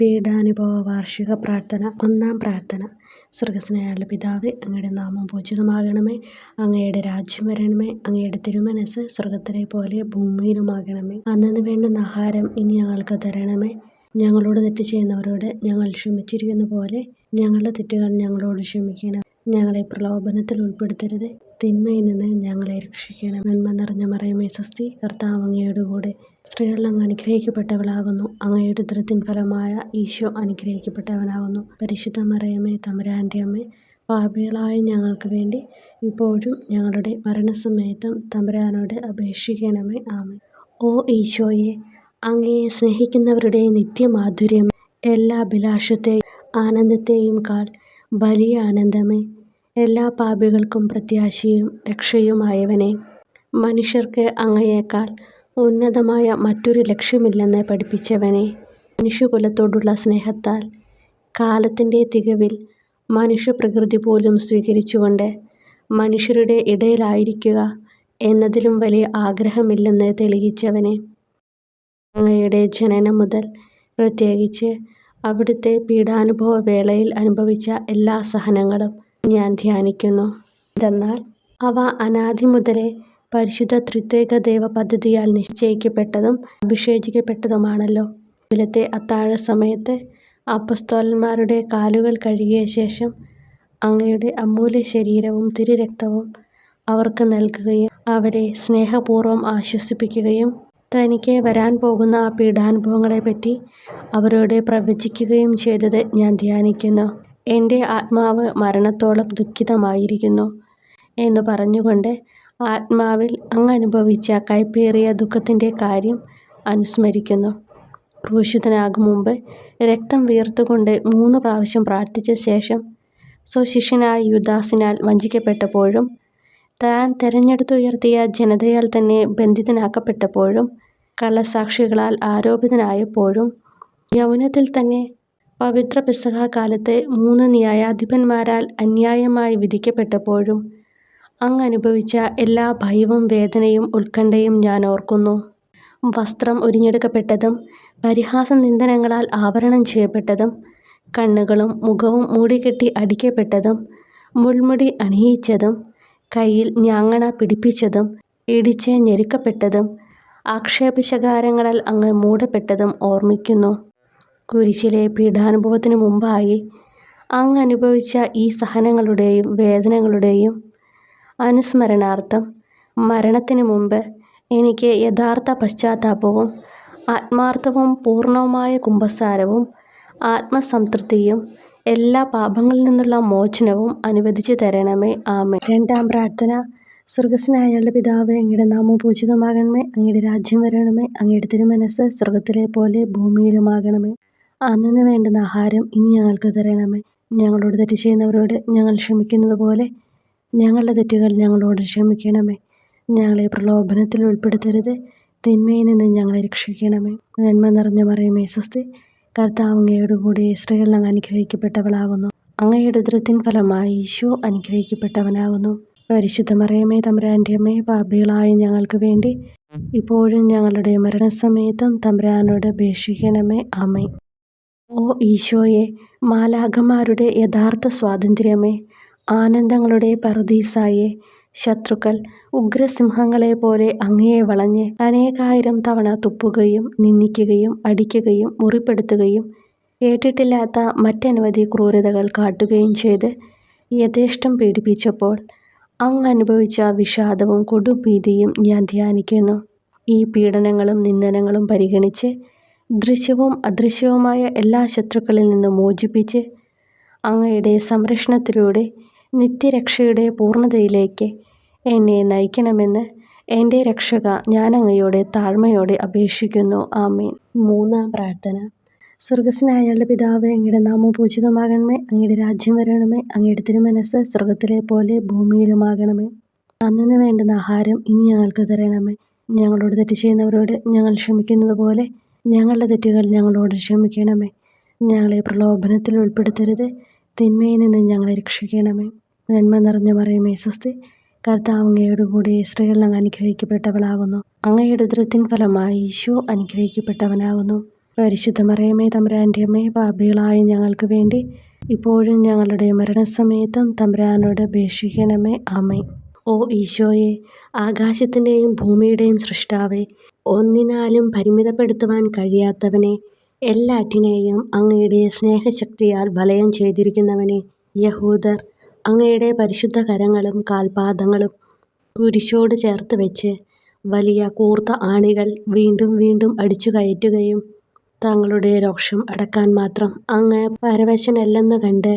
പീഡാനുഭവ വാർഷിക പ്രാർത്ഥന. ഒന്നാം പ്രാർത്ഥന. സ്വർഗ്ഗസ്ഥനായ പിതാവേ, അങ്ങയുടെ നാമം പൂജിതമാകണമേ. അങ്ങയുടെ രാജ്യം വരണമേ. അങ്ങയുടെ തിരുമനസ്സ് സ്വർഗ്ഗത്തിലെ പോലെ ഭൂമിയിലുമാകണമേ. അന്നന്ന് വേണ്ടുന്ന ആഹാരം ഇനി ഞങ്ങൾക്ക് തരണമേ. ഞങ്ങളോട് തെറ്റ് ചെയ്യുന്നവരോട് ഞങ്ങൾ ക്ഷമിച്ചിരിക്കുന്ന പോലെ ഞങ്ങളുടെ തെറ്റുകൾ ഞങ്ങളോട് ക്ഷമിക്കണം. ഞങ്ങളെ പ്രലോഭനത്തിൽ ഉൾപ്പെടുത്തരുത്, തിന്മയിൽ നിന്ന് ഞങ്ങളെ രക്ഷിക്കണം. നന്മ നിറഞ്ഞ മറിയമേ സ്വസ്തി, കർത്താവ് അങ്ങയുടെ കൂടെ സ്ത്രീകൾ അങ്ങ് അനുഗ്രഹിക്കപ്പെട്ടവളാകുന്നു. അങ്ങയുടെ ഉദരത്തിൻ ഫലമായ ഈശോ അനുഗ്രഹിക്കപ്പെട്ടവനാകുന്നു. പരിശുദ്ധ മറിയമേ തമ്പുരാൻ്റെ അമ്മേ, പാപികളായ ഞങ്ങൾക്ക് വേണ്ടി ഇപ്പോഴും ഞങ്ങളുടെ മരണസമയത്തും തമ്പുരാനോട് അപേക്ഷിക്കണമേ. ആമേൻ. ഓ ഈശോയെ, അങ്ങയെ സ്നേഹിക്കുന്നവരുടെ നിത്യമാധുര്യം, എല്ലാ അഭിലാഷത്തെയും ആനന്ദത്തെയും കാൾ വലിയ ആനന്ദമേ, എല്ലാ പാപികൾക്കും പ്രത്യാശയും രക്ഷയുമായവനെ, മനുഷ്യർക്ക് അങ്ങയേക്കാൾ ഉന്നതമായ മറ്റൊരു ലക്ഷ്യമില്ലെന്ന് പഠിപ്പിച്ചവനെ, മനുഷ്യകുലത്തോടുള്ള സ്നേഹത്താൽ കാലത്തിൻ്റെ തികവിൽ മനുഷ്യപ്രകൃതി പോലും സ്വീകരിച്ചുകൊണ്ട് മനുഷ്യരുടെ ഇടയിലായിരിക്കുക എന്നതിലും വലിയ ആഗ്രഹമില്ലെന്ന് തെളിയിച്ചവനെ, അങ്ങയുടെ ജനനം മുതൽ പ്രത്യേകിച്ച് അവിടുത്തെ പീഡാനുഭവ വേളയിൽ അനുഭവിച്ച എല്ലാ സഹനങ്ങളും ഞാൻ ധ്യാനിക്കുന്നു. എന്തെന്നാൽ അവ അനാദി മുതലേ പരിശുദ്ധ ത്രിത്വൈക ദൈവ പദ്ധതിയാൽ നിശ്ചയിക്കപ്പെട്ടതും അഭിഷേചിക്കപ്പെട്ടതുമാണല്ലോ. രാവിലത്തെ അത്താഴ സമയത്ത് അപ്പസ്തോലന്മാരുടെ കാലുകൾ കഴുകിയ ശേഷം അങ്ങയുടെ അമൂല്യ ശരീരവും തിരുരക്തവും അവർക്ക് നൽകുകയും അവരെ സ്നേഹപൂർവ്വം ആശ്വസിപ്പിക്കുകയും തനിക്ക് വരാൻ പോകുന്ന ആ പീഡാനുഭവങ്ങളെപ്പറ്റി അവരോട് പ്രവചിക്കുകയും ചെയ്തത് ഞാൻ ധ്യാനിക്കുന്നു. എൻ്റെ ആത്മാവ് മരണത്തോളം ദുഃഖിതമായിരിക്കുന്നു എന്ന് പറഞ്ഞുകൊണ്ട് ആത്മാവിൽ അങ്ങ് അനുഭവിച്ച കയ്പേറിയ ദുഃഖത്തിൻ്റെ കാര്യം അനുസ്മരിക്കുന്നു. ക്രൂശിതനാകും മുമ്പ് രക്തം വിയർത്തുകൊണ്ട് 3 പ്രാവശ്യം പ്രാർത്ഥിച്ച ശേഷം സ്വശിഷ്യനായ യൂദാസിനാൽ വഞ്ചിക്കപ്പെട്ടപ്പോഴും താൻ തെരഞ്ഞെടുത്തുയർത്തിയ ജനതയാൽ തന്നെ ബന്ധിതനാക്കപ്പെട്ടപ്പോഴും കള്ളസാക്ഷികളാൽ ആരോപിതനായപ്പോഴും യൗവനത്തിൽ തന്നെ പവിത്ര പെസഹ കാലത്ത് 3 ന്യായാധിപന്മാരാൽ അന്യായമായി വിധിക്കപ്പെട്ടപ്പോഴും അങ്ങ് അനുഭവിച്ച എല്ലാ ഭയവും വേദനയും ഉത്കണ്ഠയും ഞാൻ ഓർക്കുന്നു. വസ്ത്രം ഉരിഞ്ഞെടുക്കപ്പെട്ടതും പരിഹാസ നിന്ദനങ്ങളാൽ ആവരണം ചെയ്യപ്പെട്ടതും കണ്ണുകളും മുഖവും മൂടിക്കെട്ടി അടിക്കപ്പെട്ടതും മുൾമുടി അണിയിച്ചതും കയ്യിൽ ഞാങ്ങണ പിടിപ്പിച്ചതും ഇടിച്ച് ഞെരുക്കപ്പെട്ടതും ആക്ഷേപശകാരങ്ങളാൽ അങ്ങ് മൂടപ്പെട്ടതും ഓർമ്മിക്കുന്നു. കുരിശിലെ പീഡാനുഭവത്തിന് മുമ്പായി അങ്ങ് അനുഭവിച്ച ഈ സഹനങ്ങളുടെയും വേദനകളുടെയും അനുസ്മരണാർത്ഥം മരണത്തിന് മുമ്പ് എനിക്ക് യഥാർത്ഥ പശ്ചാത്താപവും ആത്മാർത്ഥവും പൂർണ്ണവുമായ കുമ്പസാരവും ആത്മസംതൃപ്തിയും എല്ലാ പാപങ്ങളിൽ നിന്നുള്ള മോചനവും അനുവദിച്ചു തരണമേ. ആമേൻ. രണ്ടാം പ്രാർത്ഥന. സ്വർഗ്ഗസ്ഥനായ പിതാവേ, അങ്ങയുടെ നാമം പൂജിതമാകണമേ. അങ്ങയുടെ രാജ്യം വരണമേ. അങ്ങയുടെ തിരുമനസ്സ് സ്വർഗ്ഗത്തിലെ പോലെ ഭൂമിയിലുമാകണമേ. അന്നന്ന് വേണ്ടുന്ന ആഹാരം ഇനി ഞങ്ങൾക്ക് തരണമേ. ഞങ്ങളോട് തെറ്റ് ചെയ്യുന്നവരോട് ഞങ്ങൾ ക്ഷമിക്കുന്നത് പോലെ ഞങ്ങളുടെ തെറ്റുകൾ ഞങ്ങളോട് ക്ഷമിക്കണമേ. ഞങ്ങളെ പ്രലോഭനത്തിൽ ഉൾപ്പെടുത്തരുത്, തിന്മയിൽ നിന്ന് ഞങ്ങളെ രക്ഷിക്കണമേ. നന്മ നിറഞ്ഞ മറിയമേ സ്വസ്തി, കർത്താവ് അങ്ങയുടെ കൂടെ സ്ത്രീകൾ അങ്ങ് അനുഗ്രഹിക്കപ്പെട്ടവളാകുന്നു. അങ്ങയുടെ ഉദരത്തിൻ ഫലമായി ഈശോ അനുഗ്രഹിക്കപ്പെട്ടവനാകുന്നു. പരിശുദ്ധ മറിയമേ തമ്പുരാൻ്റെ അമ്മേ, പാപികളായ ഞങ്ങൾക്ക് വേണ്ടി ഇപ്പോഴും ഞങ്ങളുടെ മരണസമയത്തും തമ്പുരാനോട് അപേക്ഷിക്കണമേ. ആമേൻ. ഓ ഈശോയെ, മാലാഖമാരുടെ യഥാർത്ഥ സ്വാതന്ത്ര്യമേ, ആനന്ദങ്ങളുടെ പറുദീസായെ, ശത്രുക്കൾ ഉഗ്രസിംഹങ്ങളെ പോലെ അങ്ങയെ വളഞ്ഞ് അനേകായിരം തവണ തുപ്പുകയും നിന്ദിക്കുകയും അടിക്കുകയും മുറിപ്പെടുത്തുകയും കേട്ടിട്ടില്ലാത്ത മറ്റനവധി ക്രൂരതകൾ കാട്ടുകയും ചെയ്ത് യഥേഷ്ടം പീഡിപ്പിച്ചപ്പോൾ അങ്ങ് അനുഭവിച്ച വിഷാദവും കൊടുംഭീതിയും ഞാൻ ധ്യാനിക്കുന്നു. ഈ പീഡനങ്ങളും നിന്ദനങ്ങളും പരിഗണിച്ച് ദൃശ്യവും അദൃശ്യവുമായ എല്ലാ ശത്രുക്കളിൽ നിന്നും മോചിപ്പിച്ച് അങ്ങയുടെ സംരക്ഷണത്തിലൂടെ നിത്യരക്ഷയുടെ പൂർണ്ണതയിലേക്ക് എന്നെ നയിക്കണമെന്ന് എൻ്റെ രക്ഷക ഞാൻ അങ്ങയോട് താഴ്മയോടെ അപേക്ഷിക്കുന്നു. ആമേൻ. മൂന്നാം പ്രാർത്ഥന. സ്വർഗ്ഗസ്ഥനായ പിതാവേ, അങ്ങയുടെ നാമം പൂജിതമാകണമേ. അങ്ങയുടെ രാജ്യം വരണമേ. അങ്ങയുടെ തിരുമനസ്സ് സ്വർഗ്ഗത്തിലെ പോലെ ഭൂമിയിലുമാകണമേ. അന്നന്ന് വേണ്ടുന്ന ആഹാരം ഇനി ഞങ്ങൾക്ക് തരണമേ. ഞങ്ങളോട് തെറ്റ് ചെയ്യുന്നവരോട് ഞങ്ങൾ ക്ഷമിക്കുന്നത് പോലെ ഞങ്ങളുടെ തെറ്റുകൾ ഞങ്ങളോട് ക്ഷമിക്കണമേ. ഞങ്ങളെ പ്രലോഭനത്തിൽ ഉൾപ്പെടുത്തരുത്, തിന്മയിൽ നിന്ന് ഞങ്ങളെ രക്ഷിക്കണമേ. നന്മ നിറഞ്ഞ മറിയമേ സ്വസ്തി, കർത്താവ് അങ്ങയുടെ കൂടെ സ്ത്രീകൾ അങ്ങ് അനുഗ്രഹിക്കപ്പെട്ടവളാകുന്നു. അങ്ങയുടെ ഉദരത്തിൻ ഫലമായി ഈശോ അനുഗ്രഹിക്കപ്പെട്ടവനാകുന്നു. പരിശുദ്ധ മറിയമേ തമ്പുരാൻ്റെ അമ്മേ, പാപികളായ ഞങ്ങൾക്ക് വേണ്ടി ഇപ്പോഴും ഞങ്ങളുടെ മരണസമയത്തും തമ്പുരാനോട് അപേക്ഷിക്കണമേ. ആമേൻ. ഓ ഈശോയെ, ആകാശത്തിൻ്റെയും ഭൂമിയുടെയും സൃഷ്ടാവേ, ഒന്നിനാലും പരിമിതപ്പെടുത്തുവാൻ കഴിയാത്തവനെ, എല്ലാറ്റിനെയും അങ്ങയുടെ സ്നേഹശക്തിയാൽ വലയം ചെയ്തിരിക്കുന്നവനെ, യഹൂദർ അങ്ങയുടെ പരിശുദ്ധ കരങ്ങളും കാൽപാദങ്ങളും കുരിശോട് ചേർത്ത് വെച്ച് വലിയ കൂർത്ത ആണികൾ വീണ്ടും വീണ്ടും അടിച്ചു കയറ്റുകയും തങ്ങളുടെ രോഷം അടക്കാൻ മാത്രം അങ്ങ് പരവശനല്ലെന്ന് കണ്ട്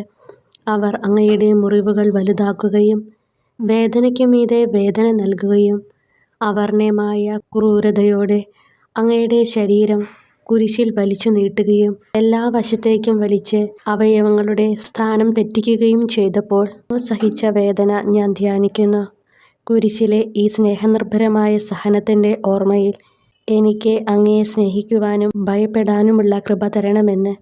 അവർ അങ്ങയുടെ മുറിവുകൾ വലുതാക്കുകയും വേദനയ്ക്കു മീതെ വേദന നൽകുകയും അവർണ്ണയമായ ക്രൂരതയോടെ അങ്ങയുടെ ശരീരം കുരിശിൽ വലിച്ചു നീട്ടുകയും എല്ലാ വശത്തേക്കും വലിച്ച് അവയവങ്ങളുടെ സ്ഥാനം തെറ്റിക്കുകയും ചെയ്തപ്പോൾ സഹിച്ച വേദന ഞാൻ ധ്യാനിക്കുന്നു. കുരിശിലെ ഈ സ്നേഹനിർഭരമായ സഹനത്തിൻ്റെ ഓർമ്മയിൽ എനിക്ക് അങ്ങയെ സ്നേഹിക്കുവാനും ഭയപ്പെടാനുമുള്ള കൃപ തരണമെന്ന്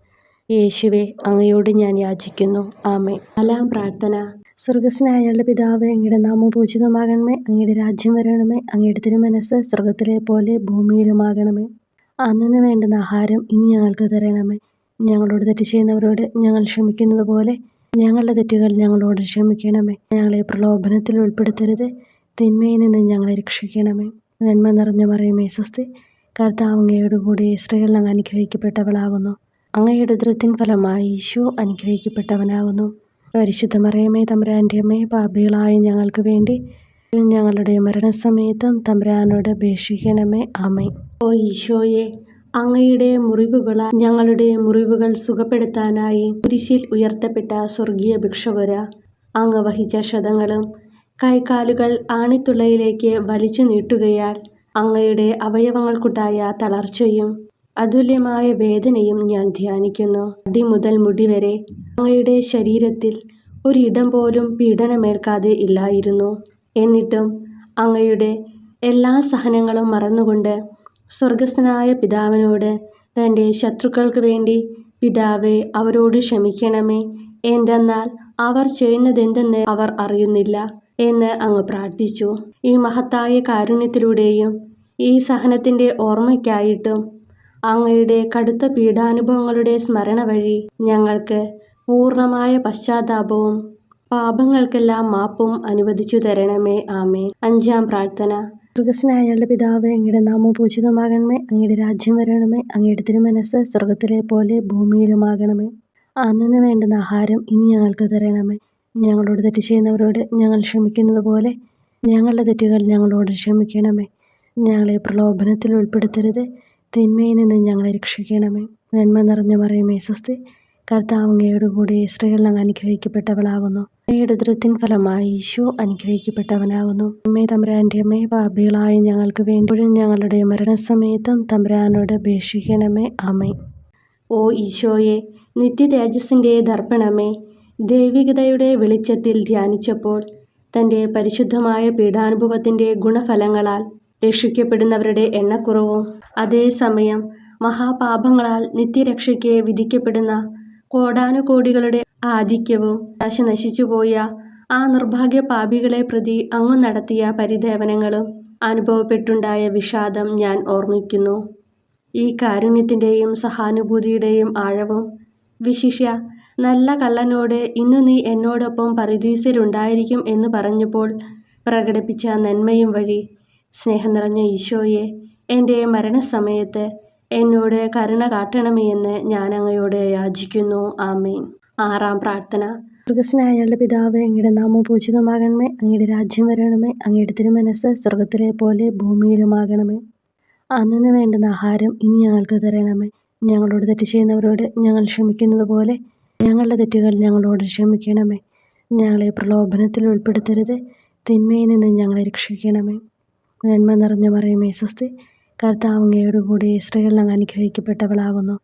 യേശുവെ അങ്ങയോട് ഞാൻ യാചിക്കുന്നു. ആമേൻ. 4-ാം പ്രാർത്ഥന. സ്വർഗസ്നായ ഞങ്ങളുടെ പിതാവേ, അങ്ങയുടെ നാമം പൂജിതമാകണമേ. അങ്ങയുടെ രാജ്യം വരണമേ. അങ്ങയുടെ തിരുമനസ്സ് സ്വർഗത്തിലെ പോലെ ഭൂമിയിലുമാകണമേ. അന്നന്ന് വേണ്ടുന്ന ആഹാരം ഇനി ഞങ്ങൾക്ക് തരണമേ. ഞങ്ങളോട് തെറ്റ് ചെയ്യുന്നവരോട് ഞങ്ങൾ ക്ഷമിക്കുന്നത് പോലെ ഞങ്ങളുടെ തെറ്റുകൾ ഞങ്ങളോട് ക്ഷമിക്കണമേ. ഞങ്ങളെ പ്രലോഭനത്തിൽ ഉൾപ്പെടുത്തരുത്, തിന്മയിൽ നിന്ന് ഞങ്ങളെ രക്ഷിക്കണമേ. നന്മ നിറഞ്ഞ മറിയമേ സ്വസ്തി, കർത്താവ് അങ്ങയോട് കൂടി സ്ത്രീകൾ അങ്ങ് അനുഗ്രഹിക്കപ്പെട്ടവളാകുന്നു. അങ്ങയുടെ ഉദരത്തിൻ ഫലമായി ഈശോ അനുഗ്രഹിക്കപ്പെട്ടവനാകുന്നു. പരിശുദ്ധ മറിയമേ തമ്പുരാൻ്റെ അമ്മേ, പാപികളായ ഞങ്ങൾക്ക് വേണ്ടി ഞങ്ങളുടെ മരണസമയത്തും തമ്പുരാനോട് അപേക്ഷിക്കണമേ. ആമേൻ. ഓ ഈശോയെ, അങ്ങയുടെ മുറിവുകളാൽ ഞങ്ങളുടെ മുറിവുകൾ സുഖപ്പെടുത്താനായി കുരിശിൽ ഉയർത്തപ്പെട്ട സ്വർഗീയ ഭിക്ഷുവര, അങ്ങ് വഹിച്ച ക്ഷതങ്ങളും കൈകാലുകൾ ആണിത്തുളയിലേക്ക് വലിച്ചു നീട്ടുകയാൽ അങ്ങയുടെ അവയവങ്ങൾക്കുണ്ടായ തളർച്ചയും അതുല്യമായ വേദനയും ഞാൻ ധ്യാനിക്കുന്നു. അടി മുതൽ മുടി വരെ അങ്ങയുടെ ശരീരത്തിൽ ഒരിടം പോലും പീഡനമേൽക്കാതെ ഇല്ലായിരുന്നു. എന്നിട്ടും അങ്ങയുടെ എല്ലാ സഹനങ്ങളും മറന്നുകൊണ്ട് സ്വർഗസ്ഥനായ പിതാവിനോട് തൻ്റെ ശത്രുക്കൾക്ക് വേണ്ടി പിതാവേ അവരോട് ക്ഷമിക്കണമേ, എന്തെന്നാൽ അവർ ചെയ്യുന്നതെന്തെന്ന് അവർ അറിയുന്നില്ല എന്ന് അങ്ങ് പ്രാർത്ഥിച്ചു. ഈ മഹത്തായ കാരുണ്യത്തിലൂടെയും ഈ സഹനത്തിൻ്റെ ഓർമ്മയ്ക്കായിട്ടും അങ്ങയുടെ കടുത്ത പീഡാനുഭവങ്ങളുടെ സ്മരണ വഴി ഞങ്ങൾക്ക് പൂർണ്ണമായ പശ്ചാത്താപവും പാപങ്ങൾക്കെല്ലാം മാപ്പും അനുവദിച്ചു തരണമേ. ആമേൻ. 5-ാം പ്രാർത്ഥന. സ്വർഗസ്നായ ഞങ്ങളുടെ പിതാവേ, അങ്ങയുടെ നാമം പൂജിതമാകണമേ. അങ്ങയുടെ രാജ്യം വരണമേ. അങ്ങയുടെ തിരുമനസ്സ് സ്വർഗത്തിലെ പോലെ ഭൂമിയിലുമാകണമേ. അന്നന്ന് വേണ്ടുന്ന ആഹാരം ഇനി ഞങ്ങൾക്ക് തരണമേ. ഞങ്ങളോട് തെറ്റ് ചെയ്യുന്നവരോട് ഞങ്ങൾ ക്ഷമിക്കുന്നത് പോലെ ഞങ്ങളുടെ തെറ്റുകൾ ഞങ്ങളോട് ക്ഷമിക്കണമേ. ഞങ്ങളെ പ്രലോഭനത്തിൽ ഉൾപ്പെടുത്തരുത്, തിന്മയിൽ നിന്ന് ഞങ്ങളെ രക്ഷിക്കണമേ. നന്മ നിറഞ്ഞ മറിയമേ സ്വസ്തി, കർത്താവ് അങ്ങയോട് കൂടി സ്ത്രീകൾ അങ്ങ് അനുഗ്രഹിക്കപ്പെട്ടവളാകുന്നു. അങ്ങയുടെ ഉദരത്തിൻ ഫലമായി ഈശോ അനുഗ്രഹിക്കപ്പെട്ടവനാകുന്നു. അമ്മേ തമ്പുരാൻ്റെ അമ്മേ, പാപികളായ ഞങ്ങൾക്ക് വേണ്ടി ഞങ്ങളുടെ മരണസമയത്തും തമ്പുരാനോട് അപേക്ഷിക്കണമേ. ആമേൻ. ഓ ഈശോയെ, നിത്യ തേജസ്സിൻ്റെ ദർപ്പണമേ, ദൈവികതയുടെ വെളിച്ചത്തിൽ ധ്യാനിച്ചപ്പോൾ തൻ്റെ പരിശുദ്ധമായ പീഡാനുഭവത്തിൻ്റെ ഗുണഫലങ്ങളാൽ രക്ഷിക്കപ്പെടുന്നവരുടെ എണ്ണക്കുറവും അതേസമയം മഹാപാപങ്ങളാൽ നിത്യരക്ഷയ്ക്ക് വിധിക്കപ്പെടുന്ന കോടാനുകോടികളുടെ ആധിക്യവും ദശ നശിച്ചുപോയ ആ നിർഭാഗ്യ പാപികളെ പ്രതി അങ്ങ് നടത്തിയ പരിദേവനങ്ങളും അനുഭവപ്പെട്ടുണ്ടായ വിഷാദം ഞാൻ ഓർമ്മിക്കുന്നു. ഈ കാരുണ്യത്തിൻ്റെയും സഹാനുഭൂതിയുടെയും ആഴവും വിശിഷ്യ നല്ല കള്ളനോട് ഇന്നു നീ എന്നോടൊപ്പം പറുദീസയിലുണ്ടായിരിക്കും എന്ന് പറഞ്ഞപ്പോൾ പ്രകടിപ്പിച്ച നന്മയും വഴി സ്നേഹം നിറഞ്ഞ ഈശോയെ, എൻ്റെ മരണസമയത്ത് എന്നോട് കരുണ കാട്ടണമേ എന്ന് ഞാൻ അങ്ങയോട് യാചിക്കുന്നു. ആമേൻ. 6-ാം പ്രാർത്ഥന. സ്വർഗസ്നായ ഞങ്ങളുടെ പിതാവേ, അങ്ങയുടെ നാമം പൂജിതമാകണമേ. അങ്ങയുടെ രാജ്യം വരണമേ. അങ്ങയുടെ തിരുമനസ്സ് സ്വർഗത്തിലെ പോലെ ഭൂമിയിലുമാകണമേ. അന്നന്ന് വേണ്ടുന്ന ആഹാരം ഇനി ഞങ്ങൾക്ക് തരണമേ. ഞങ്ങളോട് തെറ്റ് ചെയ്യുന്നവരോട് ഞങ്ങൾ ക്ഷമിക്കുന്നത് പോലെ ഞങ്ങളുടെ തെറ്റുകൾ ഞങ്ങളോട് ക്ഷമിക്കണമേ. ഞങ്ങളെ പ്രലോഭനത്തിൽ ഉൾപ്പെടുത്തരുത്, തിന്മയിൽ നിന്ന് ഞങ്ങളെ രക്ഷിക്കണമേ. നന്മ നിറഞ്ഞ മറിയമേ സ്വസ്തി, കർത്താവ് അങ്ങയോട് കൂടി സ്ത്രീകൾ അങ്ങ് അനുഗ്രഹിക്കപ്പെട്ടവളാകുന്നു.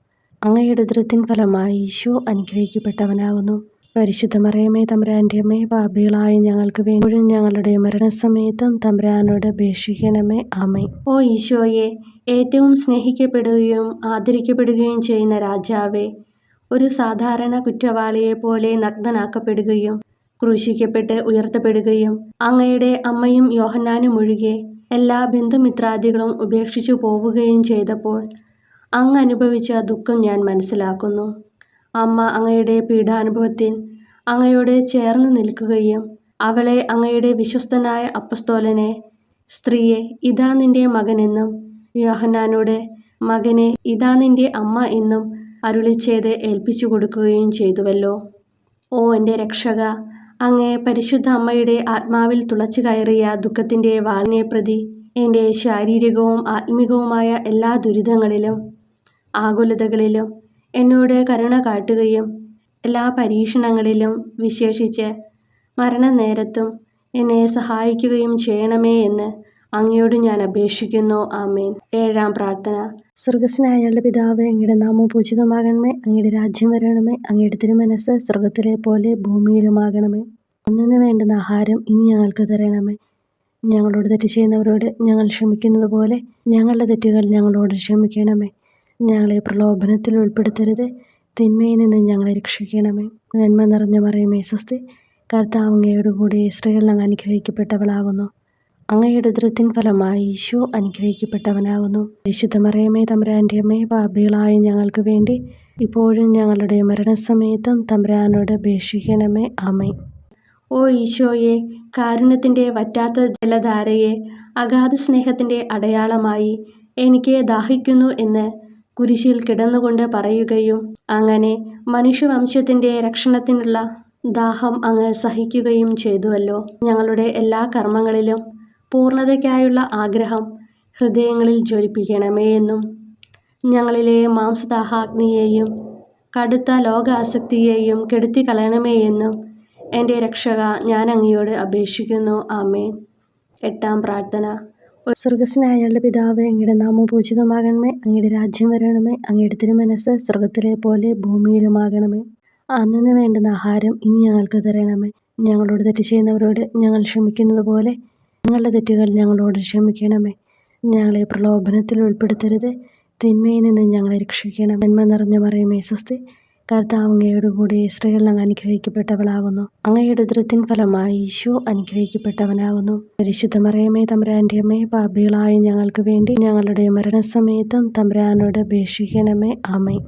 അങ്ങയുടെ ഉദരത്തിൻ ഫലമായി ഈശോ അനുഗ്രഹിക്കപ്പെട്ടവനാകുന്നു. പരിശുദ്ധ മറിയമേ തമ്പുരാൻ്റെ അമ്മേ, പാപികളായ ഞങ്ങൾക്ക് വേണ്ടി ഞങ്ങളുടെ മരണസമയത്തും തമ്പുരാനോട് അപേക്ഷിക്കണമേ. ആമേൻ. ഓ ഈശോയെ, ഏറ്റവും സ്നേഹിക്കപ്പെടുകയും ആദരിക്കപ്പെടുകയും ചെയ്യുന്ന രാജാവേ, ഒരു സാധാരണ കുറ്റവാളിയെ പോലെ നഗ്നനാക്കപ്പെടുകയും ക്രൂശിക്കപ്പെട്ട് ഉയർത്തപ്പെടുകയും അങ്ങയുടെ അമ്മയും യോഹന്നാനും ഒഴികെ എല്ലാ ബന്ധുമിത്രാദികളും ഉപേക്ഷിച്ചു പോവുകയും ചെയ്തപ്പോൾ അങ്ങ് അനുഭവിച്ച ദുഃഖം ഞാൻ മനസ്സിലാക്കുന്നു. അമ്മ അങ്ങയുടെ പീഡാനുഭവത്തിൽ അങ്ങയോട് ചേർന്ന് നിൽക്കുകയും അവളെ അങ്ങയുടെ വിശ്വസ്തനായ അപ്പസ്തോലനെ, സ്ത്രീയെ ഇതാ നിന്റെ മകനെന്നും യോഹന്നാനോട് മകനെ ഇതാ നിന്റെ അമ്മ എന്നും അരുളിച്ചെയ്ത് ഏൽപ്പിച്ചു കൊടുക്കുകയും ചെയ്തുവല്ലോ. ഓ എൻ്റെ രക്ഷക, അങ്ങേ പരിശുദ്ധ അമ്മയുടെ ആത്മാവിൽ തുളച്ചു കയറിയ ദുഃഖത്തിൻ്റെ വാളിനെ പ്രതി എൻ്റെ ശാരീരികവും ആത്മികവുമായ എല്ലാ ദുരിതങ്ങളിലും ആകുലതകളിലും എന്നോട് കരുണ കാട്ടുകയും എല്ലാ പരീക്ഷണങ്ങളിലും വിശേഷിച്ച് മരണനേരത്തും എന്നെ സഹായിക്കുകയും ചെയ്യണമേ എന്ന് അങ്ങയോട് ഞാൻ അപേക്ഷിക്കുന്നു. ആമേൻ. 7-ാം പ്രാർത്ഥന. സ്വർഗസ്നായ ഞങ്ങളുടെ പിതാവേ, അങ്ങയുടെ നാമം പൂജിതമാകണമേ. അങ്ങയുടെ രാജ്യം വരണമേ. അങ്ങയുടെ തിരുമനസ്സ് സ്വർഗത്തിലെ പോലെ ഭൂമിയിലുമാകണമേ. അന്നന്ന് വേണ്ടുന്ന ആഹാരം ഇനി ഞങ്ങൾക്ക് തരണമേ. ഞങ്ങളോട് തെറ്റ് ചെയ്യുന്നവരോട് ഞങ്ങൾ ക്ഷമിക്കുന്നത് പോലെ ഞങ്ങളുടെ തെറ്റുകൾ ഞങ്ങളോട് ക്ഷമിക്കണമേ. ഞങ്ങളെ പ്രലോഭനത്തിൽ ഉൾപ്പെടുത്തരുത്, തിന്മയിൽ നിന്ന് ഞങ്ങളെ രക്ഷിക്കണമേ. നന്മ നിറഞ്ഞ മറിയമേ സ്വസ്തി, കർത്താവ് അങ്ങയോട് കൂടെ സ്ത്രീകൾ അങ്ങ് അനുഗ്രഹിക്കപ്പെട്ടവളാകുന്നു. അങ്ങയുടെ ഉദരത്തിൻ ഫലമായി ഈശോ അനുഗ്രഹിക്കപ്പെട്ടവനാകുന്നു. വിശുദ്ധ മറിയമേ തമ്പുരാൻ്റെ അമ്മേ, പാപികളായ ഞങ്ങൾക്ക് വേണ്ടി ഇപ്പോഴും ഞങ്ങളുടെ മരണസമയത്തും തമ്പുരാനോട് അപേക്ഷിക്കണമേ. ആമേൻ. ഓ ഈശോയെ, കാരുണ്യത്തിൻ്റെ വറ്റാത്ത ജലധാരയെ അഗാധ സ്നേഹത്തിൻ്റെ അടയാളമായി എനിക്ക് ദാഹിക്കുന്നു എന്ന് കുരിശിൽ കിടന്നുകൊണ്ട് പറയുകയും അങ്ങനെ മനുഷ്യവംശത്തിൻ്റെ രക്ഷണത്തിനുള്ള ദാഹം അങ്ങ് സഹിക്കുകയും ചെയ്തുവല്ലോ. ഞങ്ങളുടെ എല്ലാ കർമ്മങ്ങളിലും പൂർണ്ണതയ്ക്കായുള്ള ആഗ്രഹം ഹൃദയങ്ങളിൽ ജ്വലിപ്പിക്കണമേ എന്നും ഞങ്ങളിലെ മാംസദാഹാഗ്നിയെയും കടുത്ത ലോകാസക്തിയെയും കെടുത്തിക്കളയണമേ എന്നും എൻ്റെ രക്ഷക ഞാൻ അങ്ങയോട് അപേക്ഷിക്കുന്നു. ആമേൻ. 8-ാം പ്രാർത്ഥന. സ്വർഗസ്നായ ഞങ്ങളുടെ പിതാവേ, അങ്ങയുടെ നാമം പൂജിതമാകണമേ. അങ്ങയുടെ രാജ്യം വരണമേ. അങ്ങയുടെ തിരുമനസ്സ് സ്വർഗത്തിലെ പോലെ ഭൂമിയിലുമാകണമേ. അന്നന്ന് വേണ്ടുന്ന ആഹാരം ഇനി ഞങ്ങൾക്ക് തരണമേ. ഞങ്ങളോട് തെറ്റ് ചെയ്യുന്നവരോട് ഞങ്ങൾ ക്ഷമിക്കുന്നത് പോലെ ഞങ്ങളുടെ തെറ്റുകൾ ഞങ്ങളോട് ക്ഷമിക്കണമേ. ഞങ്ങളെ പ്രലോഭനത്തിൽ ഉൾപ്പെടുത്തരുത്, തിന്മയിൽ നിന്ന് ഞങ്ങളെ രക്ഷിക്കണം. നന്മ നിറഞ്ഞ മറിയമേ സ്വസ്തി, കർത്താവ് അങ്ങയോട് കൂടെ സ്ത്രീകൾ അങ്ങ് അനുഗ്രഹിക്കപ്പെട്ടവളാകുന്നു. അങ്ങയുടെ ഉദരത്തിൻ ഫലമായി ഈശോ അനുഗ്രഹിക്കപ്പെട്ടവനാകുന്നു. പരിശുദ്ധ മറിയമേ തമ്പുരാൻ്റെ അമ്മേ, പാപികളായ ഞങ്ങൾക്ക് വേണ്ടി ഞങ്ങളുടെ മരണസമയത്തും തമ്പുരാനോട് അപേക്ഷിക്കണമേ. ആമേൻ.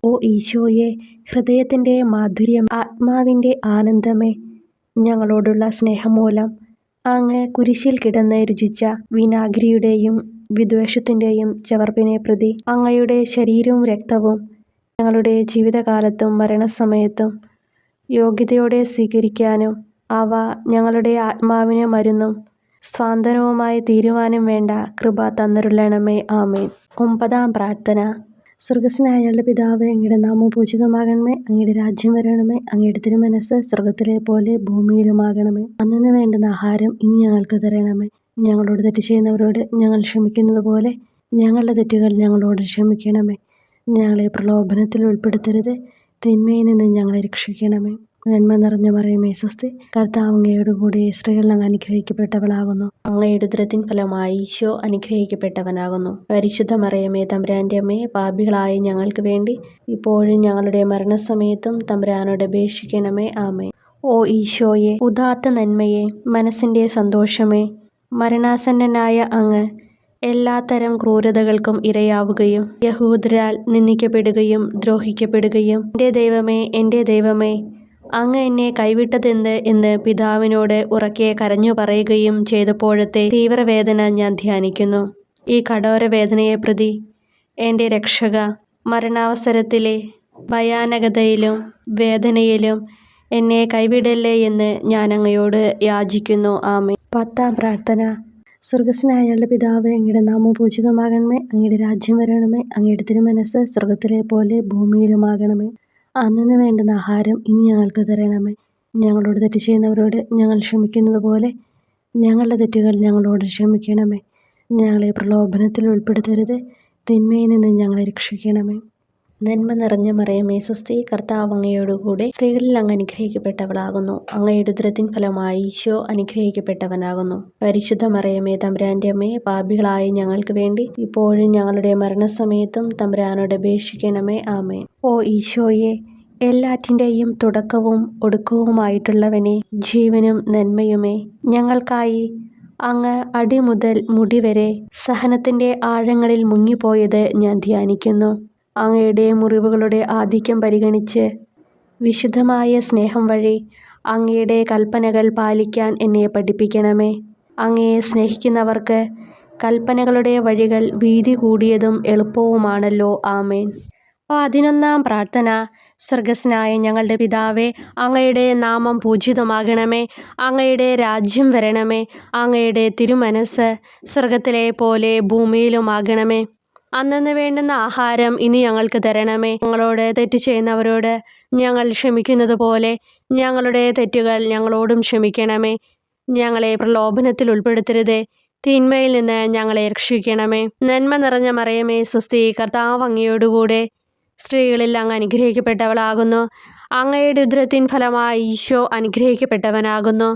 ഓ ഈശോയെ, ഹൃദയത്തിൻ്റെ മാധുര്യം, ആത്മാവിൻ്റെ ആനന്ദമേ, ഞങ്ങളോടുള്ള സ്നേഹം മൂലം അങ്ങ് കുരിശിൽ കിടന്ന് രുചിച്ച വിനാഗിരിയുടെയും വിദ്വേഷത്തിൻ്റെയും ചവർപ്പിനെ പ്രതി അങ്ങയുടെ ശരീരവും രക്തവും ഞങ്ങളുടെ ജീവിതകാലത്തും മരണസമയത്തും യോഗ്യതയോടെ സ്വീകരിക്കാനും അവ ഞങ്ങളുടെ ആത്മാവിന് മരുന്നും സ്വാന്തനവുമായി തീരുവാനും വേണ്ട കൃപ തന്നരുളണമേ. ആമേൻ. 9-ാം പ്രാർത്ഥന. സ്വർഗസ്നായ ഞങ്ങളുടെ പിതാവേ, അങ്ങയുടെ നാമം പൂജിതമാകണമേ. അങ്ങയുടെ രാജ്യം വരണമേ. അങ്ങയുടെ തിരുമനസ്സ് സ്വർഗത്തിലെ പോലെ ഭൂമിയിലുമാകണമേ. അന്നന്ന് വേണ്ടുന്ന ആഹാരം ഇനി ഞങ്ങൾക്ക് തരണമേ. ഞങ്ങളോട് തെറ്റ് ചെയ്യുന്നവരോട് ഞങ്ങൾ ക്ഷമിക്കുന്നത് പോലെ ഞങ്ങളുടെ തെറ്റുകൾ ഞങ്ങളോട് ക്ഷമിക്കണമേ. ഞങ്ങളെ പ്രലോഭനത്തിൽ ഉൾപ്പെടുത്തരുത്, തിന്മയിൽ നിന്ന് ഞങ്ങളെ രക്ഷിക്കണമേ. നന്മ നിറഞ്ഞ മറിയമേ സ്വസ്തി, കർത്താവ് അങ്ങയോട് കൂടെ സ്ത്രീകൾ അങ്ങ് അനുഗ്രഹിക്കപ്പെട്ടവളാകുന്നു. അങ്ങയുടെ ഉദരത്തിൻ ഫലമായി ഈശോ അനുഗ്രഹിക്കപ്പെട്ടവനാകുന്നു. പരിശുദ്ധ മറിയമേ തമ്പുരാൻ്റെ അമ്മേ, പാപികളായ ഞങ്ങൾക്ക് വേണ്ടി ഇപ്പോഴും ഞങ്ങളുടെ മരണസമയത്തും തമ്പുരാനോട് അപേക്ഷിക്കണമേ. ആമേൻ. ഓ ഈശോയെ, ഉദാത്ത നന്മയെ, മനസ്സിൻ്റെ സന്തോഷമേ, മരണാസന്നനായ അങ്ങ് എല്ലാത്തരം ക്രൂരതകൾക്കും ഇരയാവുകയും യഹൂദരാൽ നിന്ദിക്കപ്പെടുകയും ദ്രോഹിക്കപ്പെടുകയും എൻ്റെ ദൈവമേ അങ്ങ് എന്നെ കൈവിട്ടതെന്ത് എന്ന് പിതാവിനോട് ഉറക്കെ കരഞ്ഞു പറയുകയും ചെയ്തപ്പോഴത്തെ തീവ്രവേദന ഞാൻ ധ്യാനിക്കുന്നു. ഈ കഠോരവേദനയെ പ്രതി എൻ്റെ രക്ഷക, മരണാവസരത്തിലെ ഭയാനകതയിലും വേദനയിലും എന്നെ കൈവിടല്ലേ എന്ന് ഞാൻ അങ്ങയോട് യാചിക്കുന്നു. ആമേൻ. 10-ാം പ്രാർത്ഥന. സ്വർഗസ്നായ ഞങ്ങളുടെ പിതാവേ, അങ്ങയുടെ നാമം പൂജിതമാകണമേ. അങ്ങയുടെ രാജ്യം വരണമേ. അങ്ങയുടെ തിരുമനസ്സ് സ്വർഗത്തിലെ പോലെ ഭൂമിയിലുമാകണമേ. അന്നന്ന് വേണ്ടുന്ന ആഹാരം ഇനി ഞങ്ങൾക്ക് തരണമേ. ഞങ്ങളോട് തെറ്റ് ചെയ്യുന്നവരോട് ഞങ്ങൾ ക്ഷമിക്കുന്നത് പോലെ ഞങ്ങളുടെ തെറ്റുകൾ ഞങ്ങളോട് ക്ഷമിക്കണമേ. ഞങ്ങളെ പ്രലോഭനത്തിൽ ഉൾപ്പെടുത്തരുത്, തിന്മയിൽ നിന്ന് ഞങ്ങളെ രക്ഷിക്കണമേ. നന്മ നിറഞ്ഞ മറിയമേ സ്വസ്തി, കർത്താവ് അങ്ങയോടുകൂടെ സ്ത്രീകളിൽ അങ്ങ് അനുഗ്രഹിക്കപ്പെട്ടവളാകുന്നു. അങ്ങയുടെ ഉദരത്തിൻ ഫലമായി ഈശോ അനുഗ്രഹിക്കപ്പെട്ടവനാകുന്നു. പരിശുദ്ധ മറിയമേ തമ്പുരാൻ്റെ അമ്മേ, പാപികളായ ഞങ്ങൾക്ക് വേണ്ടി ഇപ്പോഴും ഞങ്ങളുടെ മരണസമയത്തും തമ്പുരാനോട് അപേക്ഷിക്കണമേ. ആമേൻ. ഓ ഈശോയെ, എല്ലാറ്റിൻ്റെയും തുടക്കവും ഒടുക്കവുമായിട്ടുള്ളവനെ, ജീവനും നന്മയുമേ, ഞങ്ങൾക്കായി അങ്ങ് അടിമുതൽ മുടിവരെ സഹനത്തിൻ്റെ ആഴങ്ങളിൽ മുങ്ങിപ്പോയത് ഞാൻ ധ്യാനിക്കുന്നു. അങ്ങയുടെ മുറിവുകളുടെ ആധിക്യം പരിഗണിച്ച് വിശുദ്ധമായ സ്നേഹം വഴി അങ്ങയുടെ കൽപ്പനകൾ പാലിക്കാൻ എന്നെ പഠിപ്പിക്കണമേ. അങ്ങയെ സ്നേഹിക്കുന്നവർക്ക് കൽപ്പനകളുടെ വഴികൾ വീതി കൂടിയതും എളുപ്പവുമാണല്ലോ. ആമേൻ. 11-ാം പ്രാർത്ഥന. സ്വർഗസ്ഥനായ ഞങ്ങളുടെ പിതാവേ, അങ്ങയുടെ നാമം പൂജിതമാകണമേ. അങ്ങയുടെ രാജ്യം വരണമേ. അങ്ങയുടെ തിരുമനസ്സ് സ്വർഗത്തിലെ പോലെ ഭൂമിയിലുമാകണമേ. അന്നന്ന് വേണ്ടുന്ന ആഹാരം ഇനി ഞങ്ങൾക്ക് തരണമേ. ഞങ്ങളോട് തെറ്റ് ചെയ്യുന്നവരോട് ഞങ്ങൾ ക്ഷമിക്കുന്നത് പോലെ ഞങ്ങളുടെ തെറ്റുകൾ ഞങ്ങളോടും ക്ഷമിക്കണമേ. ഞങ്ങളെ പ്രലോഭനത്തിൽ ഉൾപ്പെടുത്തരുതേ, തിന്മയിൽ നിന്ന് ഞങ്ങളെ രക്ഷിക്കണമേ. നന്മ നിറഞ്ഞ മറിയമേ സ്വസ്തി, കർത്താവ് അങ്ങയോടുകൂടെ സ്ത്രീകളിൽ അങ്ങ് അനുഗ്രഹിക്കപ്പെട്ടവളാകുന്നു. അങ്ങയുടെ ഉദരത്തിൻ ഫലമായി ഈശോ അനുഗ്രഹിക്കപ്പെട്ടവനാകുന്നു.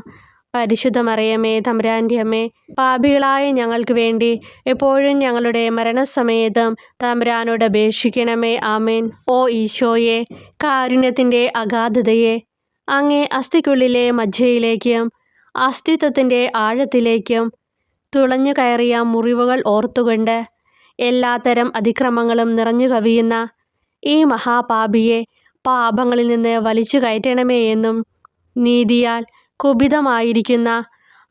പരിശുദ്ധ മറിയമേ, തമ്പുരാൻ്റെ അമ്മേ, പാപികളായ ഞങ്ങൾക്ക് വേണ്ടി എപ്പോഴും ഞങ്ങളുടെ മരണസമയത്തും തമ്പുരാനോട് അപേക്ഷിക്കണമേ. ആമേൻ. ഓ ഈശോയെ, കാരുണ്യത്തിൻ്റെ അഗാധതയെ, അങ്ങേ അസ്ഥിക്കുള്ളിലെ മജ്ജയിലേക്കും അസ്തിത്വത്തിൻ്റെ ആഴത്തിലേക്കും തുളഞ്ഞു കയറിയ മുറിവുകൾ ഓർത്തുകൊണ്ട് എല്ലാത്തരം അതിക്രമങ്ങളും നിറഞ്ഞു കവിയുന്ന ഈ മഹാപാപിയെ പാപങ്ങളിൽ നിന്ന് വലിച്ചു കയറ്റണമേ എന്നും നീതിയാൽ കുപിതമായിരിക്കുന്ന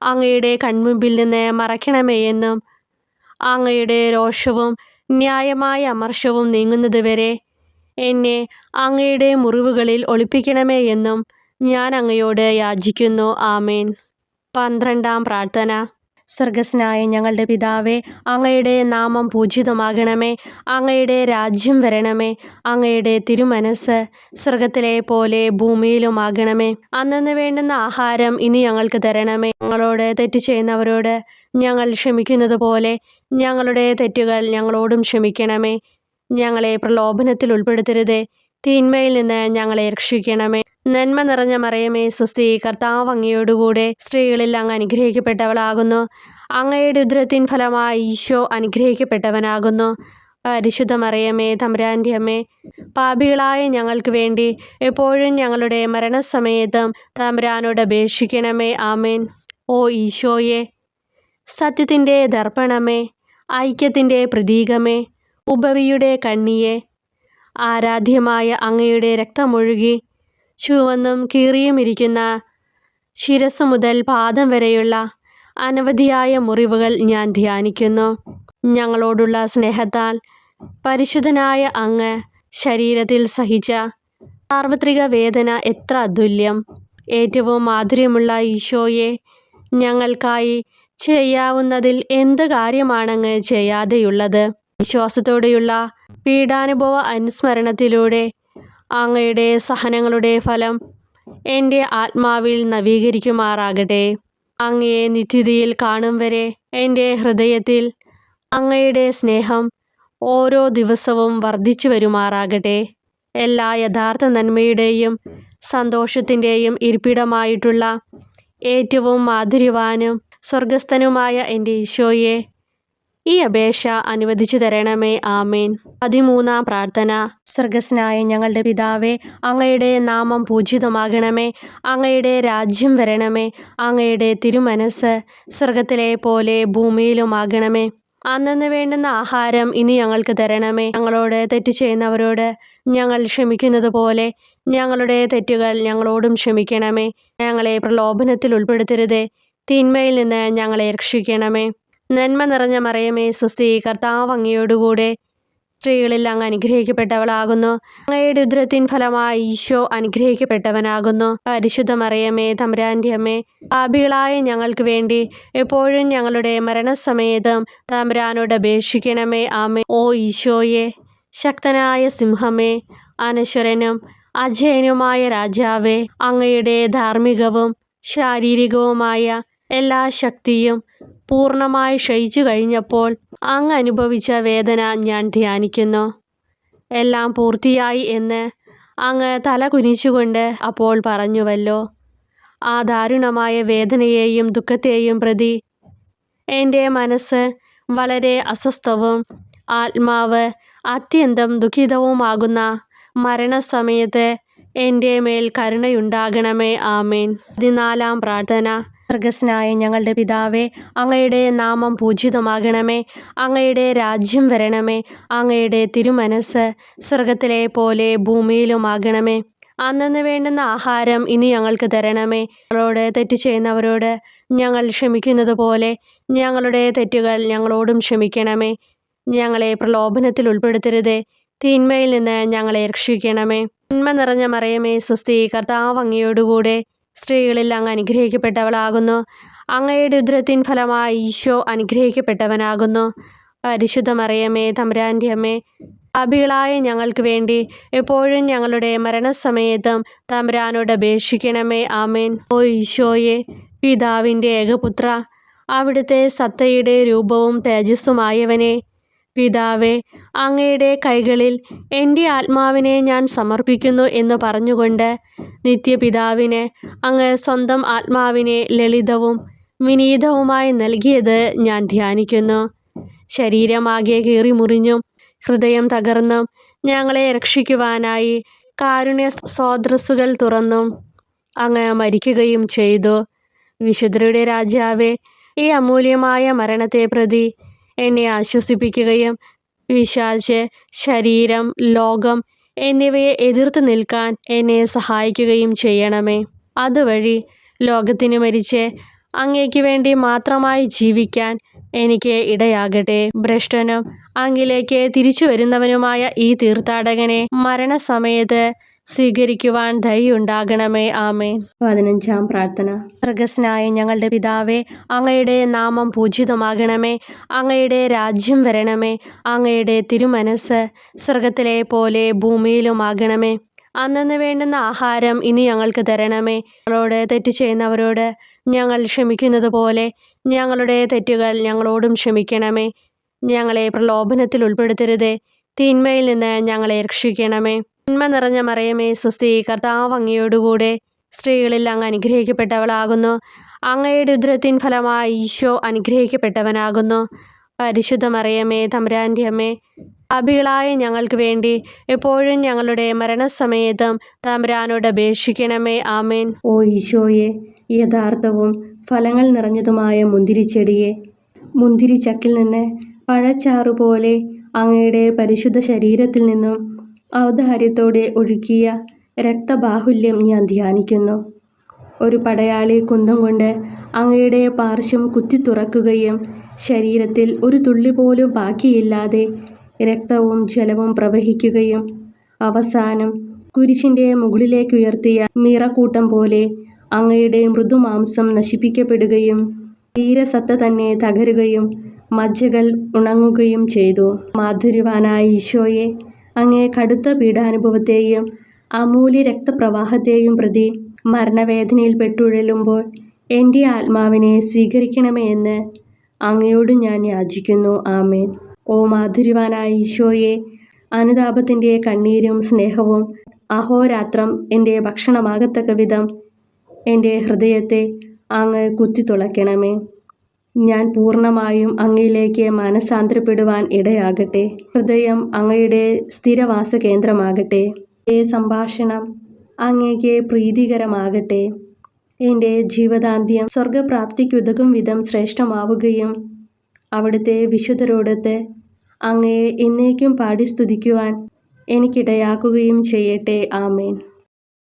അങ്ങയുടെ കൺമുമ്പിൽ നിന്ന് മറയ്ക്കണമേ എന്നും അങ്ങയുടെ രോഷവും ന്യായമായ അമർഷവും നീങ്ങുന്നതുവരെ എന്നെ അങ്ങയുടെ മുറിവുകളിൽ ഒളിപ്പിക്കണമേ എന്നും ഞാൻ അങ്ങയോട് യാചിക്കുന്നു. ആമേൻ. 12-ാം പ്രാർത്ഥന. സ്വർഗസ്ഥനായ ഞങ്ങളുടെ പിതാവേ, അങ്ങയുടെ നാമം പൂജിതമാകണമേ. അങ്ങയുടെ രാജ്യം വരണമേ. അങ്ങയുടെ തിരുമനസ്സ് സ്വർഗത്തിലെ പോലെ ഭൂമിയിലുമാകണമേ. അന്നന്ന് വേണ്ടുന്ന ആഹാരം ഇനി ഞങ്ങൾക്ക് തരണമേ. ഞങ്ങളോട് തെറ്റ് ചെയ്യുന്നവരോട് ഞങ്ങൾ ക്ഷമിക്കുന്നത് പോലെ ഞങ്ങളുടെ തെറ്റുകൾ ഞങ്ങളോടും ക്ഷമിക്കണമേ. ഞങ്ങളെ പ്രലോഭനത്തിൽ ഉൾപ്പെടുത്തരുതേ, തിന്മയിൽ നിന്ന് ഞങ്ങളെ രക്ഷിക്കണമേ. നന്മ നിറഞ്ഞ മറിയമേ സ്വസ്തി, കർത്താവ് അങ്ങയോടുകൂടെ സ്ത്രീകളിൽ അങ്ങ് അനുഗ്രഹിക്കപ്പെട്ടവളാകുന്നു. അങ്ങയുടെ ഉദരത്തിൻ ഫലമായി ഈശോ അനുഗ്രഹിക്കപ്പെട്ടവനാകുന്നു. പരിശുദ്ധ മറിയമേ, തമ്പുരാൻ്റെ അമ്മേ, പാപികളായ ഞങ്ങൾക്ക് വേണ്ടി എപ്പോഴും ഞങ്ങളുടെ മരണസമയത്തും തമ്പുരാനോട് അപേക്ഷിക്കണമേ. ആമേൻ. ഓ ഈശോയെ, സത്യത്തിൻ്റെ ദർപ്പണമേ, ഐക്യത്തിൻ്റെ പ്രതീകമേ, ഉപവിയുടെ കണ്ണിയെ, ആരാധ്യമായ അങ്ങയുടെ രക്തമൊഴുകി ചുവന്നും കീറിയുമിരിക്കുന്ന ശിരസ് മുതൽ പാദം വരെയുള്ള അനവധിയായ മുറിവുകൾ ഞാൻ ധ്യാനിക്കുന്നു. ഞങ്ങളോടുള്ള സ്നേഹത്താൽ പരിശുദ്ധനായ അങ്ങ് ശരീരത്തിൽ സഹിച്ച സാർവത്രിക വേദന എത്ര അതുല്യം. ഏറ്റവും മാധുര്യമുള്ള ഈശോയെ, ഞങ്ങൾക്കായി ചെയ്യാവുന്നതിൽ എന്ത് കാര്യമാണങ്ങ് ചെയ്യാതെയുള്ളത്? വിശ്വാസത്തോടെയുള്ള പീഡാനുഭവ അനുസ്മരണത്തിലൂടെ അങ്ങയുടെ സഹനങ്ങളുടെ ഫലം എൻ്റെ ആത്മാവിൽ നവീകരിക്കുമാറാകട്ടെ. അങ്ങയെ നിത്യതയിൽ കാണും വരെ എൻ്റെ ഹൃദയത്തിൽ അങ്ങയുടെ സ്നേഹം ഓരോ ദിവസവും വർദ്ധിച്ചു വരുമാറാകട്ടെ. എല്ലാ യഥാർത്ഥ നന്മയുടെയും സന്തോഷത്തിൻ്റെയും ഇരിപ്പിടമായിട്ടുള്ള ഏറ്റവും മാധുര്യവാനും സ്വർഗസ്ഥനുമായ എൻ്റെ ഈശോയെ, ഈ അപേക്ഷ അനുവദിച്ചു തരണമേ. ആമേൻ. 13-ാം പ്രാർത്ഥന. സ്വർഗസ്ഥനായ ഞങ്ങളുടെ പിതാവേ, അങ്ങയുടെ നാമം പൂജിതമാകണമേ. അങ്ങയുടെ രാജ്യം വരണമേ. അങ്ങയുടെ തിരുമനസ്സ് സ്വർഗത്തിലെ പോലെ ഭൂമിയിലുമാകണമേ. അന്നന്ന് വേണ്ടുന്ന ആഹാരം ഇനി ഞങ്ങൾക്ക് തരണമേ. ഞങ്ങളോട് തെറ്റ് ചെയ്യുന്നവരോട് ഞങ്ങൾ ക്ഷമിക്കുന്നത് പോലെ ഞങ്ങളുടെ തെറ്റുകൾ ഞങ്ങളോടും ക്ഷമിക്കണമേ. ഞങ്ങളെ പ്രലോഭനത്തിൽ ഉൾപ്പെടുത്തരുതേ, തിന്മയിൽ നിന്ന് ഞങ്ങളെ രക്ഷിക്കണമേ. നന്മ നിറഞ്ഞ മറിയമേ സ്വസ്തി, കർത്താവ് അങ്ങയോടുകൂടെ സ്ത്രീകളിൽ അങ്ങ് അനുഗ്രഹിക്കപ്പെട്ടവളാകുന്നു. അങ്ങയുടെ ഉദരത്തിൻ ഫലമായി ഈശോ അനുഗ്രഹിക്കപ്പെട്ടവനാകുന്നു. പരിശുദ്ധ മറിയമേ, തമ്പുരാൻ്റെ അമ്മേ, പാപികളായ ഞങ്ങൾക്ക് വേണ്ടി എപ്പോഴും ഞങ്ങളുടെ മരണസമയത്തും തമ്പുരാനോട് അപേക്ഷിക്കണമേ. ആമേൻ. ഓ ഈശോയെ, ശക്തനായ സിംഹമേ, അനശ്വരനും അജയനുമായ രാജാവേ, അങ്ങയുടെ ധാർമ്മികവും ശാരീരികവുമായ എല്ലാ ശക്തിയും പൂർണ്ണമായി ക്ഷയിച്ചു കഴിഞ്ഞപ്പോൾ അങ്ങ് അനുഭവിച്ച വേദന ഞാൻ ധ്യാനിക്കുന്നു. എല്ലാം പൂർത്തിയായി എന്ന് അങ്ങ് തല കുനിച്ചുകൊണ്ട് അപ്പോൾ പറഞ്ഞുവല്ലോ. ആ ദാരുണമായ വേദനയെയും ദുഃഖത്തെയും പ്രതി എൻ്റെ മനസ്സ് വളരെ അസ്വസ്ഥവും ആത്മാവ് അത്യന്തം ദുഃഖിതവുമാകുന്ന മരണസമയത്ത് എൻ്റെ മേൽ കരുണയുണ്ടാകണമേ. ആമേൻ. 14-ാം പ്രാർത്ഥന. സ്വർഗസ്നായ ഞങ്ങളുടെ പിതാവേ, അങ്ങയുടെ നാമം പൂജിതമാകണമേ. അങ്ങയുടെ രാജ്യം വരണമേ. അങ്ങയുടെ തിരുമനസ്സ് സ്വർഗത്തിലെ പോലെ ഭൂമിയിലുമാകണമേ. അന്നന്ന് വേണ്ടുന്ന ആഹാരം ഇനി ഞങ്ങൾക്ക് തരണമേ. ഞങ്ങളോട് തെറ്റ് ചെയ്യുന്നവരോട് ഞങ്ങൾ ക്ഷമിക്കുന്നത് പോലെ ഞങ്ങളുടെ തെറ്റുകൾ ഞങ്ങളോടും ക്ഷമിക്കണമേ. ഞങ്ങളെ പ്രലോഭനത്തിൽ ഉൾപ്പെടുത്തരുതേ, തിന്മയിൽ നിന്ന് ഞങ്ങളെ രക്ഷിക്കണമേ. നന്മ നിറഞ്ഞ മറിയമേ സ്വസ്തി, കർത്താവ് അങ്ങയോടുകൂടെ സ്ത്രീകളിൽ അങ്ങ് അനുഗ്രഹിക്കപ്പെട്ടവളാകുന്നു. അങ്ങയുടെ ഉദരത്തിൻ ഫലമായി ഈശോ അനുഗ്രഹിക്കപ്പെട്ടവനാകുന്നു. പരിശുദ്ധ മറിയമേ തമ്പുരാൻ്റെ അമ്മേ, പാപികളായ ഞങ്ങൾക്ക് വേണ്ടി എപ്പോഴും ഞങ്ങളുടെ മരണസമയത്തും തമ്പുരാനോട് അപേക്ഷിക്കണമേ. ആമേൻ. ഓ ഈശോയെ, പിതാവിൻ്റെ ഏകപുത്ര, അവിടുത്തെ സത്തയുടെ രൂപവും തേജസ്സുമായവനെ, പിതാവേ, അങ്ങയുടെ കൈകളിൽ എൻ്റെ ആത്മാവിനെ ഞാൻ സമർപ്പിക്കുന്നു എന്ന് പറഞ്ഞുകൊണ്ട് നിത്യപിതാവിന് അങ്ങ് സ്വന്തം ആത്മാവിനെ ലളിതവും വിനീതവുമായി നൽകിയത് ഞാൻ ധ്യാനിക്കുന്നു. ശരീരമാകെ കീറിമുറിഞ്ഞും ഹൃദയം തകർന്നും ഞങ്ങളെ രക്ഷിക്കുവാനായി കാരുണ്യ സ്രോതസ്സുകൾ തുറന്നും അങ്ങ് മരിക്കുകയും ചെയ്തു. വിശുദ്ധരുടെ രാജാവേ, ഈ അമൂല്യമായ മരണത്തെ പ്രതി എന്നെ ആശ്വസിപ്പിക്കുകയും പിശാച്, ശരീരം, ലോകം എന്നിവയെ എതിർത്ത് നിൽക്കാൻ എന്നെ സഹായിക്കുകയും ചെയ്യണമേ. അതുവഴി ലോകത്തിന് മരിച്ച് അങ്ങേക്ക് വേണ്ടി മാത്രമായി ജീവിക്കാൻ എനിക്ക് ഇടയാകട്ടെ. ഭ്രഷ്ടനും അങ്ങിലേക്ക് തിരിച്ചു വരുന്നവനുമായ ഈ തീർത്ഥാടകനെ മരണസമയത്ത് സ്വീകരിക്കുവാൻ ദയുണ്ടാകണമേ. ആമേൻ. 15-ാം പ്രാർത്ഥന. സ്വർഗസ്നായ ഞങ്ങളുടെ പിതാവേ, അങ്ങയുടെ നാമം പൂജിതമാകണമേ. അങ്ങയുടെ രാജ്യം വരണമേ. അങ്ങയുടെ തിരുമനസ്സ് സ്വർഗത്തിലെ പോലെ ഭൂമിയിലുമാകണമേ. അന്നന്ന് വേണ്ടുന്ന ആഹാരം ഇനി ഞങ്ങൾക്ക് തരണമേ. ഞങ്ങളോട് തെറ്റ് ചെയ്യുന്നവരോട് ഞങ്ങൾ ക്ഷമിക്കുന്നത് പോലെ ഞങ്ങളുടെ തെറ്റുകൾ ഞങ്ങളോടും ക്ഷമിക്കണമേ. ഞങ്ങളെ പ്രലോഭനത്തിൽ ഉൾപ്പെടുത്തരുതേ, തിന്മയിൽ നിന്ന് ഞങ്ങളെ രക്ഷിക്കണമേ. നന്മ നിറഞ്ഞ മറിയമേ സ്വസ്തി, കർത്താവ് അങ്ങയോടുകൂടെ സ്ത്രീകളിൽ അങ്ങ് അനുഗ്രഹിക്കപ്പെട്ടവളാകുന്നു. അങ്ങയുടെ ഉദരത്തിൻ ഫലമായി ഈശോ അനുഗ്രഹിക്കപ്പെട്ടവനാകുന്നു. പരിശുദ്ധ മറിയമേ തമ്പുരാൻ്റെ അമ്മേ, പാപികളായ ഞങ്ങൾക്ക് വേണ്ടി എപ്പോഴും ഞങ്ങളുടെ മരണസമയത്തും തമ്പുരാനോട് അപേക്ഷിക്കണമേ. ആമേൻ. ഓ ഈശോയെ, യഥാർത്ഥവും ഫലങ്ങൾ നിറഞ്ഞതുമായ മുന്തിരിച്ചെടിയെ, മുന്തിരിച്ചക്കിൽ നിന്ന് പഴച്ചാറുപോലെ അങ്ങയുടെ പരിശുദ്ധ ശരീരത്തിൽ നിന്നും ഔദാര്യത്തോടെ ഒഴുകിയ രക്തബാഹുല്യം ഞാൻ ധ്യാനിക്കുന്നു. ഒരു പടയാളി കുന്തം കൊണ്ട് അങ്ങയുടെ പാർശ്വം കുത്തിത്തുറക്കുകയും ശരീരത്തിൽ ഒരു തുള്ളി പോലും ബാക്കിയില്ലാതെ രക്തവും ജലവും പ്രവഹിക്കുകയും അവസാനം കുരിശിൻ്റെ മുകളിലേക്കുയർത്തിയ മീറക്കൂട്ടം പോലെ അങ്ങയുടെ മൃദുമാംസം നശിപ്പിക്കപ്പെടുകയും ശരീരസത്ത തന്നെ തകരുകയും മജ്ജകൾ ഉണങ്ങുകയും ചെയ്തു. മാധുര്യവാനായ ഈശോയെ, അങ്ങേ കടുത്ത പീഡാനുഭവത്തെയും അമൂല്യ രക്തപ്രവാഹത്തെയും പ്രതി മരണവേദനയിൽ പെട്ടുഴലുമ്പോൾ എൻ്റെ ആത്മാവിനെ സ്വീകരിക്കണമേ എന്ന് അങ്ങയോട് ഞാൻ യാചിക്കുന്നു. ആമേൻ. ഓ മാധുര്യവാനായ ഈശോയെ, അനുതാപത്തിൻ്റെ കണ്ണീരും സ്നേഹവും അഹോരാത്രം എൻ്റെ ഭക്ഷണമാകത്തക്ക വിധം എൻ്റെ ഹൃദയത്തെ അങ്ങ് കുത്തിത്തുളയ്ക്കണമേ. ഞാൻ പൂർണ്ണമായും അങ്ങയിലേക്ക് മാനസാന്തരപ്പെടുവാൻ ഇടയാകട്ടെ. ഹൃദയം അങ്ങയുടെ സ്ഥിരവാസ കേന്ദ്രമാകട്ടെ. എൻ്റെ സംഭാഷണം അങ്ങേക്ക് പ്രീതികരമാകട്ടെ. എൻ്റെ ജീവദാന്ത്യം സ്വർഗപ്രാപ്തിക്കുതകും വിധം ശ്രേഷ്ഠമാവുകയും അവിടുത്തെ വിശുദ്ധരോടൊത്ത് അങ്ങയെ എന്നേക്കും പാടി സ്തുതിക്കുവാൻ എനിക്കിടയാക്കുകയും ചെയ്യട്ടെ. ആമേൻ.